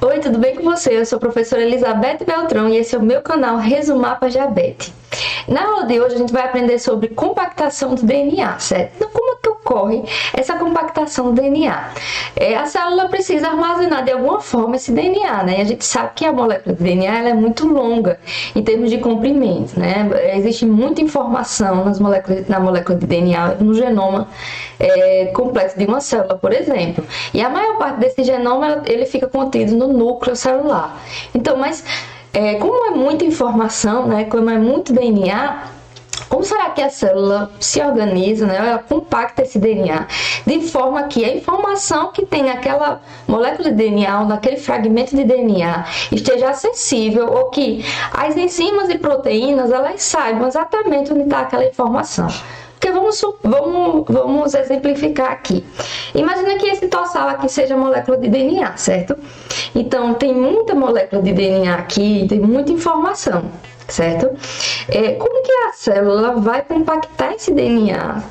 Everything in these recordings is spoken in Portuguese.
Oi, tudo bem com você? Eu sou a professora Elizabeth Beltrão e esse é o meu canal Resumapa Diabetes. Na aula de hoje a gente vai aprender sobre compactação do DNA, certo? Então, como que ocorre essa compactação do DNA? A célula precisa armazenar de alguma forma esse DNA, né? E a gente sabe que a molécula de DNA ela é muito longa em termos de comprimento, né? Existe muita informação na molécula de DNA, no genoma completo de uma célula, por exemplo. E a maior parte desse genoma ele fica contido no núcleo celular. Então, como é muita informação, né? Como é muito DNA, como será que a célula se organiza, né? Ela compacta esse DNA de forma que a informação que tem naquela molécula de DNA ou naquele fragmento de DNA esteja acessível, ou que as enzimas e proteínas elas saibam exatamente onde está aquela informação. Porque vamos exemplificar aqui. Imagina que esse tossal aqui seja molécula de DNA, certo? Então, tem muita molécula de DNA aqui, tem muita informação, certo? Como que a célula vai compactar esse DNA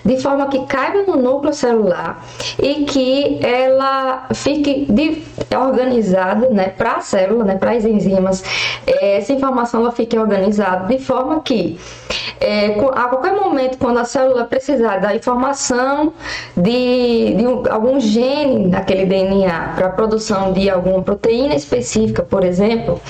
de forma que caiba no núcleo celular e que ela fique organizada, né, para a célula, né, para as enzimas, essa informação ela fique organizada de forma que a qualquer momento, quando a célula precisar da informação de algum gene daquele DNA para a produção de alguma proteína específica, por exemplo,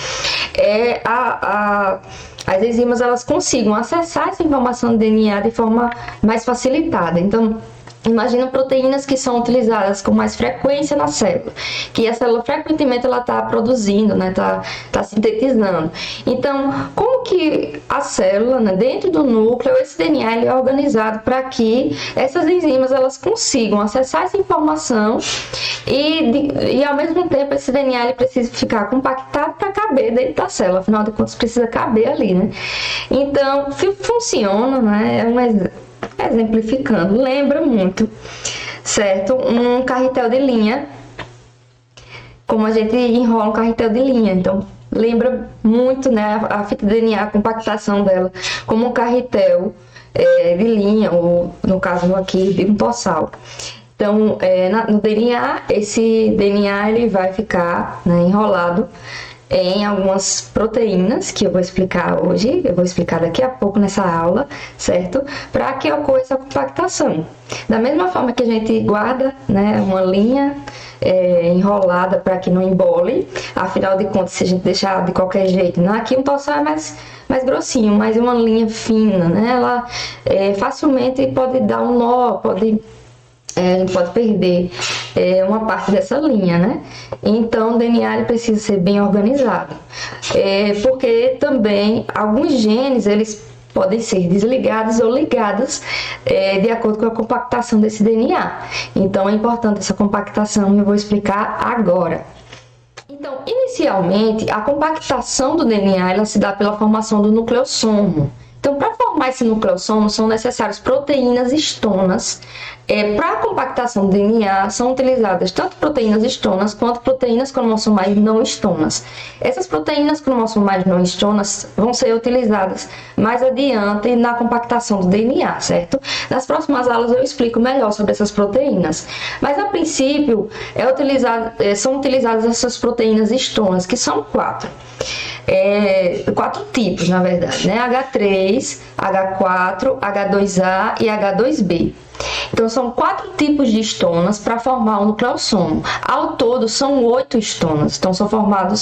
as enzimas elas consigam acessar essa informação do DNA de forma mais facilitada. Então, imagina proteínas que são utilizadas com mais frequência na célula, que a célula frequentemente ela está produzindo, né, tá sintetizando. Então, como que a célula, né, dentro do núcleo, esse DNA ele é organizado para que essas enzimas elas consigam acessar essa informação e ao mesmo tempo esse DNA ele precisa ficar compactado para caber dentro da célula, afinal de contas precisa caber ali, né? Então, funciona, né? Exemplificando, lembra muito, certo? Um carretel de linha, como a gente enrola um carretel de linha. Então, lembra muito, né, a fita DNA, a compactação dela, como um carretel de linha, ou no caso aqui, de um tossal. Então, no DNA, esse DNA ele vai ficar, né, enrolado em algumas proteínas que eu vou explicar hoje, eu vou explicar daqui a pouco nessa aula, certo? Para que ocorra essa compactação. Da mesma forma que a gente guarda, né, uma linha enrolada para que não embole, afinal de contas, se a gente deixar de qualquer jeito, aqui um tossal é mais grossinho, mas uma linha fina, né? Ela facilmente pode dar um nó, a gente pode perder uma parte dessa linha, né? Então, o DNA ele precisa ser bem organizado. Porque também alguns genes, eles podem ser desligados ou ligados de acordo com a compactação desse DNA. Então, é importante essa compactação e eu vou explicar agora. Então, inicialmente, a compactação do DNA ela se dá pela formação do nucleossomo. Então, para formar esse nucleossomo, são necessárias proteínas histonas. Para a compactação do DNA, são utilizadas tanto proteínas histonas quanto proteínas cromossomais não histonas. Essas proteínas cromossomais não histonas vão ser utilizadas mais adiante na compactação do DNA, certo? Nas próximas aulas eu explico melhor sobre essas proteínas. Mas, a princípio, são utilizadas essas proteínas histonas, que são quatro. Quatro tipos, na verdade, né? H3, H4, H2A e H2B. Então, são 4 tipos de histonas para formar o nucleossomo. Ao todo, são 8 histonas. Então, são formado,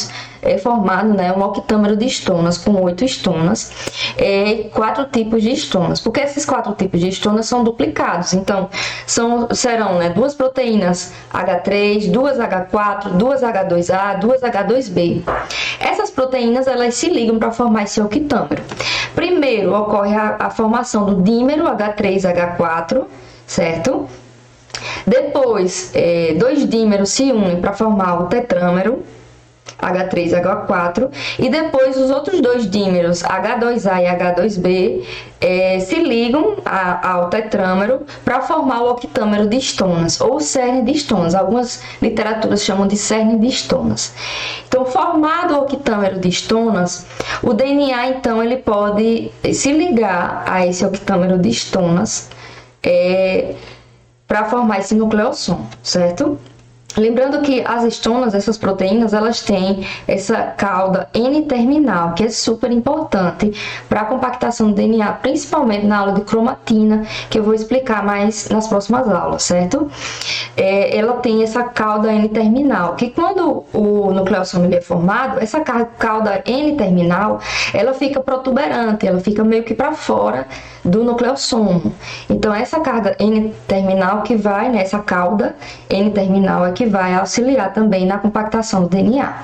né, um octâmero de histonas com 8 histonas. 4 tipos de histonas. Porque esses 4 tipos de histonas são duplicados. Então, serão, né, 2 proteínas H3, 2 H4, 2 H2A, 2 H2B. Essas proteínas, elas se ligam para formar esse octâmero. Primeiro, ocorre a formação do dímero H3H4, certo? Depois, 2 dímeros se unem para formar o tetrâmero H3H4 e depois os outros 2 dímeros H2A e H2B se ligam ao tetrâmero para formar o octâmero de histonas ou cerne de histonas. Algumas literaturas chamam de cerne de histonas. Então, formado o octâmero de histonas, o DNA então ele pode se ligar a esse octâmero de histonas para formar esse nucleossomo, certo? Lembrando que as histonas, essas proteínas, elas têm essa cauda N-terminal, que é super importante para a compactação do DNA, principalmente na aula de cromatina, que eu vou explicar mais nas próximas aulas, certo? Ela tem essa cauda N-terminal, que quando o nucleossomo ele é formado, essa cauda N-terminal, ela fica protuberante, ela fica meio que para fora do nucleossomo. Então, essa carga N-terminal que vai, né, essa cauda N-terminal é que vai auxiliar também na compactação do DNA.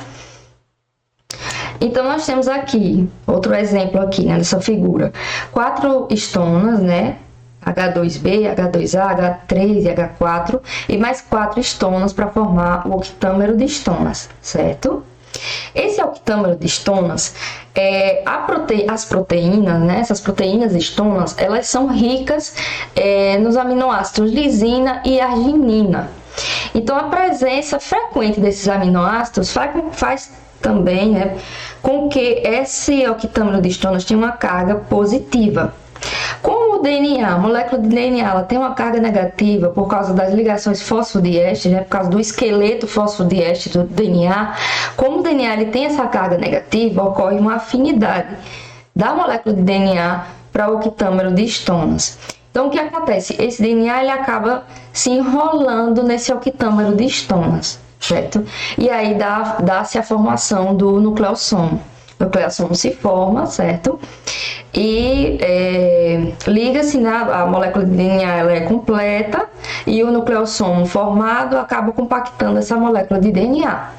Então, nós temos aqui, outro exemplo aqui, né, nessa figura, 4 histonas, né, H2B, H2A, H3 e H4, e mais 4 histonas para formar o octâmero de histonas, certo? Esse octâmero de histonas, as proteínas, né, essas proteínas histonas, elas são ricas nos aminoácidos lisina e arginina. Então, a presença frequente desses aminoácidos faz também, né, com que esse octâmero de histonas tenha uma carga positiva. Como o DNA, a molécula de DNA, ela tem uma carga negativa por causa das ligações fosfodiésteres, né, por causa do esqueleto fosfodiéster do DNA, como o DNA ele tem essa carga negativa, ocorre uma afinidade da molécula de DNA para o octâmero de histonas. Então, o que acontece? Esse DNA ele acaba se enrolando nesse octâmero de histonas, certo? E aí dá-se a formação do nucleossomo. O nucleossomo se forma, certo? E liga-se, né, a molécula de DNA ela é completa e o nucleossomo formado acaba compactando essa molécula de DNA.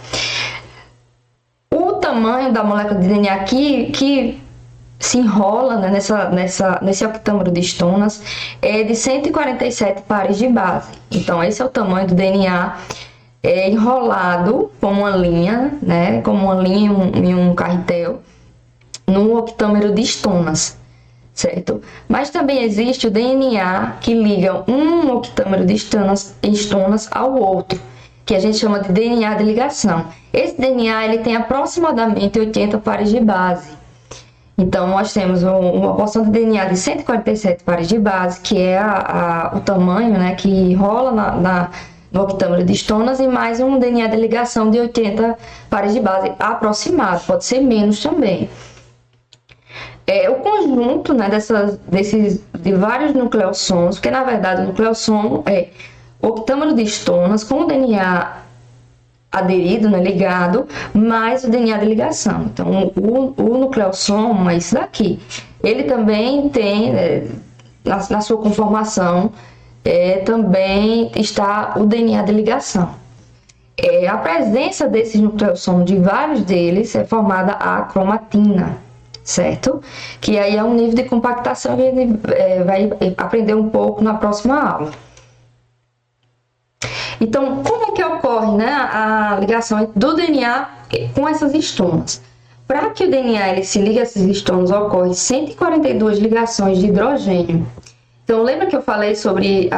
O tamanho da molécula de DNA que se enrola, né, nesse octâmero de histonas é de 147 pares de base. Então, esse é o tamanho do DNA enrolado como uma linha, né, como uma linha em um carretel, no octâmero de histonas, certo? Mas também existe o DNA que liga um octâmero de histonas ao outro, que a gente chama de DNA de ligação. Esse DNA ele tem aproximadamente 80 pares de base. Então, nós temos uma porção de DNA de 147 pares de base, que é o tamanho, né, que rola no octâmero de histonas, e mais um DNA de ligação de 80 pares de base aproximado, pode ser menos também. O conjunto, né, de vários nucleossomos, porque na verdade o nucleossomo é o octâmero de histonas com o DNA aderido, né, ligado, mais o DNA de ligação. Então, o nucleossomo é isso daqui. Ele também tem, na sua conformação, também está o DNA de ligação. A presença desses nucleossomos, de vários deles, é formada a cromatina, certo? Que aí é um nível de compactação que a gente vai aprender um pouco na próxima aula. Então, como é que ocorre, né, a ligação do DNA com essas histonas? Para que o DNA ele se ligue a essas histonas, ocorre 142 ligações de hidrogênio. Então, lembra que eu falei sobre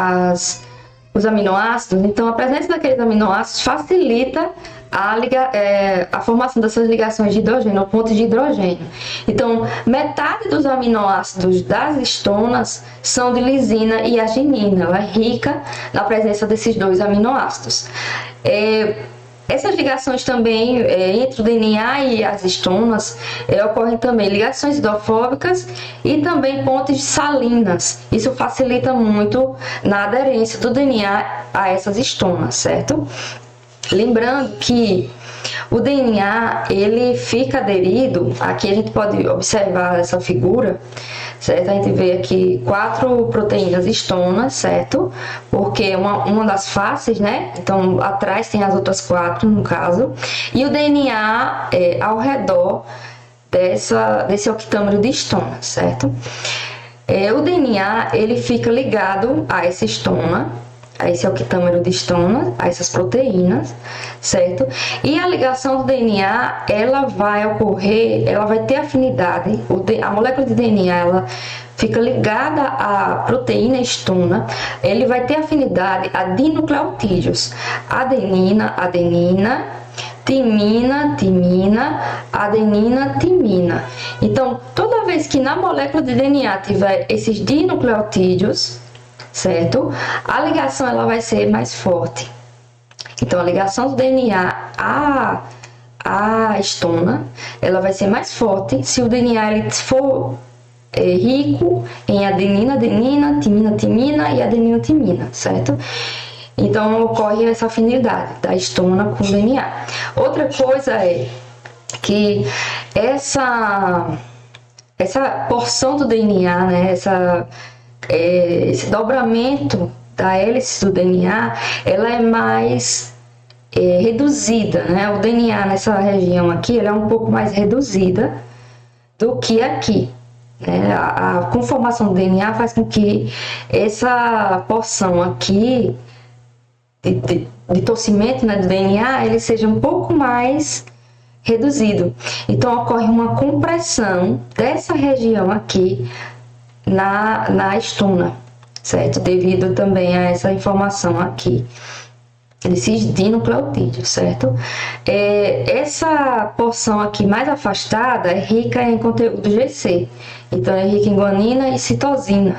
os aminoácidos? Então, a presença daqueles aminoácidos facilita a formação dessas ligações de hidrogênio, ou pontos de hidrogênio. Então, metade dos aminoácidos das histonas são de lisina e arginina. Ela é rica na presença desses dois aminoácidos. Essas ligações também, entre o DNA e as histonas, ocorrem também ligações hidrofóbicas e também pontes salinas. Isso facilita muito na aderência do DNA a essas histonas, certo? Lembrando que o DNA, ele fica aderido, aqui a gente pode observar essa figura, certo? A gente vê aqui 4 proteínas histonas, certo? Porque uma das faces, né? Então, atrás tem as outras 4, no caso. E o DNA ao redor desse octâmero de histonas, certo? O DNA, ele fica ligado a essa histona, a esse octâmero de histonas, a essas proteínas, certo? E a ligação do DNA, ela vai ocorrer, ela vai ter afinidade, a molécula de DNA, ela fica ligada à proteína histona, ele vai ter afinidade a dinucleotídeos, adenina, adenina, timina, timina, adenina, timina. Então, toda vez que na molécula de DNA tiver esses dinucleotídeos, certo? A ligação ela vai ser mais forte. Então, a ligação do DNA à estona, ela vai ser mais forte se o DNA ele for rico em adenina, adenina, timina, timina e adenina, timina, certo? Então, ocorre essa afinidade da estona com o DNA. Outra coisa é que essa porção do DNA, né, esse dobramento da hélice do DNA, ela é mais reduzida, né? O DNA nessa região aqui, ela é um pouco mais reduzida do que aqui. Né? A conformação do DNA faz com que essa porção aqui de torcimento, né, do DNA, ele seja um pouco mais reduzido. Então, ocorre uma compressão dessa região aqui na estona, certo? Devido também a essa informação aqui, desses dinucleotídeos, certo? Essa porção aqui mais afastada é rica em conteúdo GC, então é rica em guanina e citosina.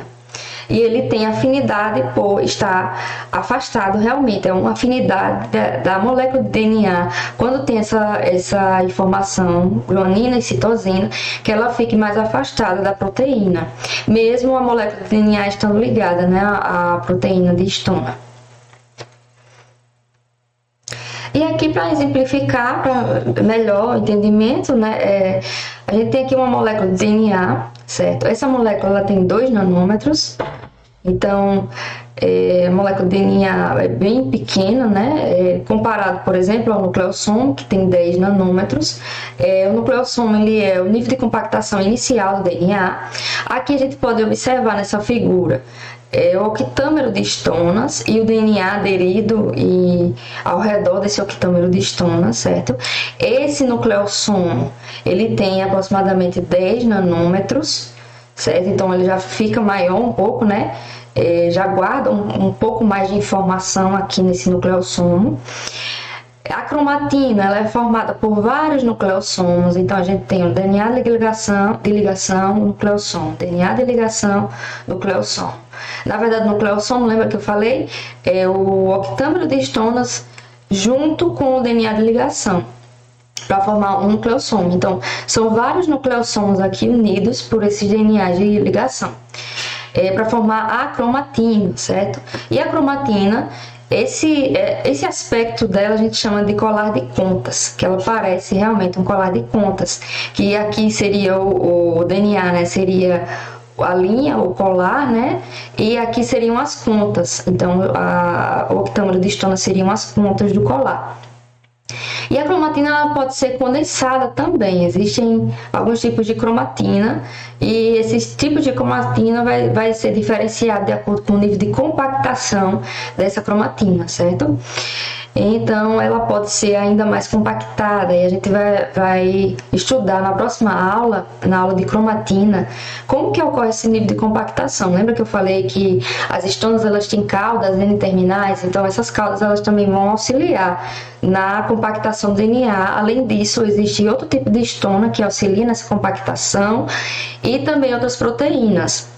E ele tem afinidade por estar afastado, realmente, é uma afinidade da molécula de DNA, quando tem essa informação, guanina e citosina, que ela fique mais afastada da proteína, mesmo a molécula de DNA estando ligada, né, à proteína de estona. E aqui, para exemplificar, para melhor entendimento, né, a gente tem aqui uma molécula de DNA, certo? Essa molécula ela tem 2 nanômetros, então a molécula de DNA é bem pequena, né? Comparado, por exemplo, ao nucleossomo, que tem 10 nanômetros. O nucleossomo ele é o nível de compactação inicial do DNA. Aqui a gente pode observar nessa figura o octâmero de estonas e o DNA aderido e ao redor desse octâmero de estonas, certo? Esse nucleossomo, ele tem aproximadamente 10 nanômetros, certo? Então ele já fica maior um pouco, né? Já guarda um pouco mais de informação aqui nesse nucleossomo. A cromatina ela é formada por vários nucleossomos, então a gente tem o DNA de ligação, nucleossomo, DNA de ligação, nucleossomo. Na verdade, o nucleossomo, lembra que eu falei? É o octâmero de estonas junto com o DNA de ligação, para formar um nucleossomo. Então, são vários nucleossomos aqui unidos por esses DNA de ligação, para formar a cromatina, certo? E a cromatina, esse aspecto dela a gente chama de colar de contas, que ela parece realmente um colar de contas, que aqui seria o DNA, né? Seria a linha, o colar, né? E aqui seriam as contas. Então, o octâmero de estona seriam as contas do colar. E a cromatina ela pode ser condensada também. Existem alguns tipos de cromatina e esses tipos de cromatina vai ser diferenciado de acordo com o nível de compactação dessa cromatina, certo? Então, ela pode ser ainda mais compactada e a gente vai estudar na próxima aula, na aula de cromatina, como que ocorre esse nível de compactação. Lembra que eu falei que as estonas elas têm caudas N-terminais, então essas caudas elas também vão auxiliar na compactação do DNA. Além disso, existe outro tipo de estona que auxilia nessa compactação e também outras proteínas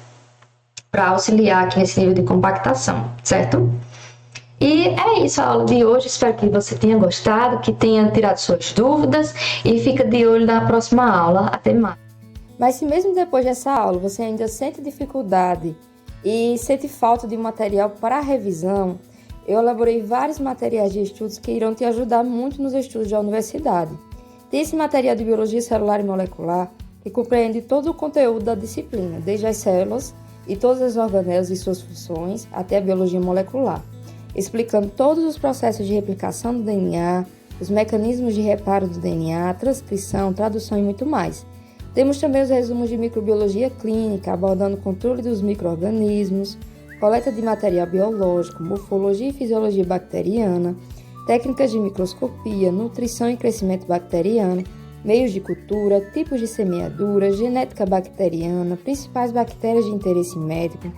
para auxiliar aqui nesse nível de compactação, certo? E é isso a aula de hoje, espero que você tenha gostado, que tenha tirado suas dúvidas e fica de olho na próxima aula. Até mais! Mas se mesmo depois dessa aula você ainda sente dificuldade e sente falta de material para revisão, eu elaborei vários materiais de estudos que irão te ajudar muito nos estudos da universidade. Tem esse material de Biologia Celular e Molecular, que compreende todo o conteúdo da disciplina, desde as células e todas as organelas e suas funções, até a Biologia Molecular, explicando todos os processos de replicação do DNA, os mecanismos de reparo do DNA, transcrição, tradução e muito mais. Temos também os resumos de microbiologia clínica, abordando o controle dos micro-organismos, coleta de material biológico, morfologia e fisiologia bacteriana, técnicas de microscopia, nutrição e crescimento bacteriano, meios de cultura, tipos de semeadura, genética bacteriana, principais bactérias de interesse médico,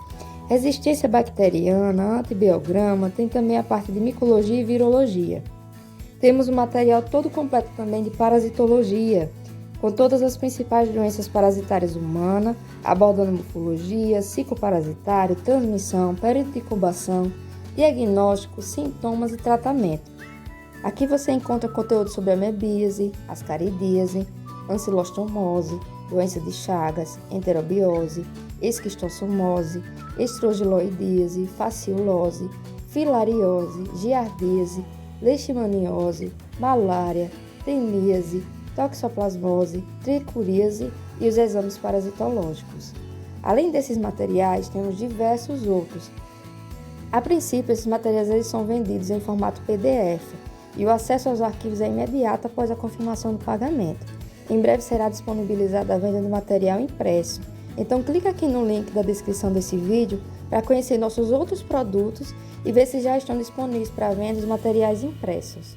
resistência bacteriana, antibiograma, tem também a parte de micologia e virologia. Temos o material todo completo também de parasitologia, com todas as principais doenças parasitárias humanas, abordando morfologia, ciclo parasitário, transmissão, período de incubação, diagnóstico, sintomas e tratamento. Aqui você encontra conteúdo sobre amebíase, ascaridíase, ancilostomose, doença de Chagas, enterobiose, esquistossomose, estrogiloidíase, faciulose, filariose, giardíase, leishmaniose, malária, teníase, toxoplasmose, tricuríase e os exames parasitológicos. Além desses materiais, temos diversos outros. A princípio, esses materiais eles são vendidos em formato PDF e o acesso aos arquivos é imediato após a confirmação do pagamento. Em breve será disponibilizada a venda do material impresso. Então clica aqui no link da descrição desse vídeo para conhecer nossos outros produtos e ver se já estão disponíveis para venda os materiais impressos.